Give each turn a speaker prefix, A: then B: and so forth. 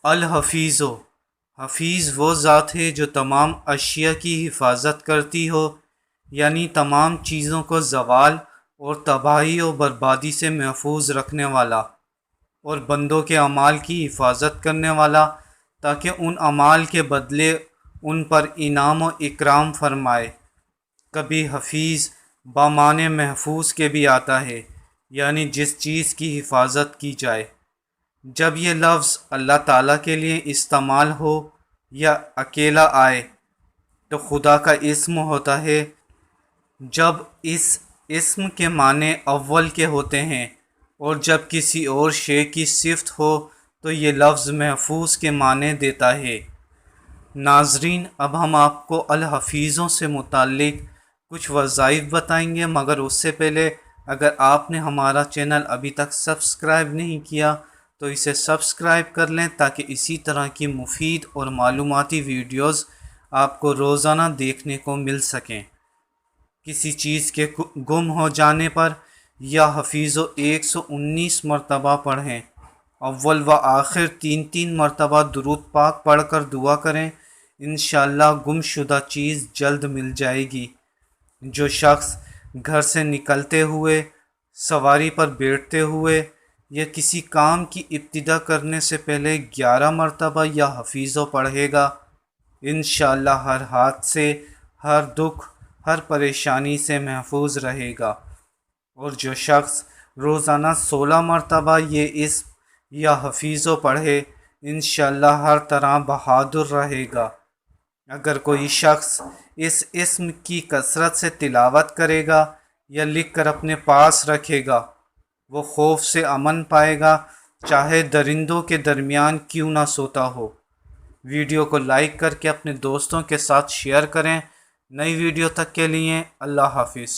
A: الحفیظ حفیظ وہ ذات ہے جو تمام اشیاء کی حفاظت کرتی ہو، یعنی تمام چیزوں کو زوال اور تباہی و بربادی سے محفوظ رکھنے والا، اور بندوں کے اعمال کی حفاظت کرنے والا، تاکہ ان اعمال کے بدلے ان پر انعام و اکرام فرمائے۔ کبھی حفیظ بمعنی محفوظ کے بھی آتا ہے، یعنی جس چیز کی حفاظت کی جائے۔ جب یہ لفظ اللہ تعالیٰ کے لیے استعمال ہو یا اکیلا آئے تو خدا کا اسم ہوتا ہے۔ جب اس اسم کے معنی اول کے ہوتے ہیں اور جب کسی اور شے کی صفت ہو تو یہ لفظ محفوظ کے معنی دیتا ہے۔ ناظرین، اب ہم آپ کو الحفیظوں سے متعلق کچھ وظائف بتائیں گے، مگر اس سے پہلے اگر آپ نے ہمارا چینل ابھی تک سبسکرائب نہیں کیا تو اسے سبسکرائب کر لیں، تاکہ اسی طرح کی مفید اور معلوماتی ویڈیوز آپ کو روزانہ دیکھنے کو مل سکیں۔ کسی چیز کے گم ہو جانے پر یا حفیظ 119 مرتبہ پڑھیں، اول و آخر 3 مرتبہ درود پاک پڑھ کر دعا کریں، انشاءاللہ گم شدہ چیز جلد مل جائے گی۔ جو شخص گھر سے نکلتے ہوئے، سواری پر بیٹھتے ہوئے یا کسی کام کی ابتدا کرنے سے پہلے 11 مرتبہ یا حفیظ پڑھے گا، انشاءاللہ ہر حادثے، ہر دکھ، ہر پریشانی سے محفوظ رہے گا۔ اور جو شخص روزانہ 16 مرتبہ یہ اسم یا حفیظ پڑھے، انشاءاللہ ہر طرح بہادر رہے گا۔ اگر کوئی شخص اس اسم کی کثرت سے تلاوت کرے گا یا لکھ کر اپنے پاس رکھے گا، وہ خوف سے امن پائے گا، چاہے درندوں کے درمیان کیوں نہ سوتا ہو۔ ویڈیو کو لائک کر کے اپنے دوستوں کے ساتھ شیئر کریں۔ نئی ویڈیو تک کے لیے اللہ حافظ۔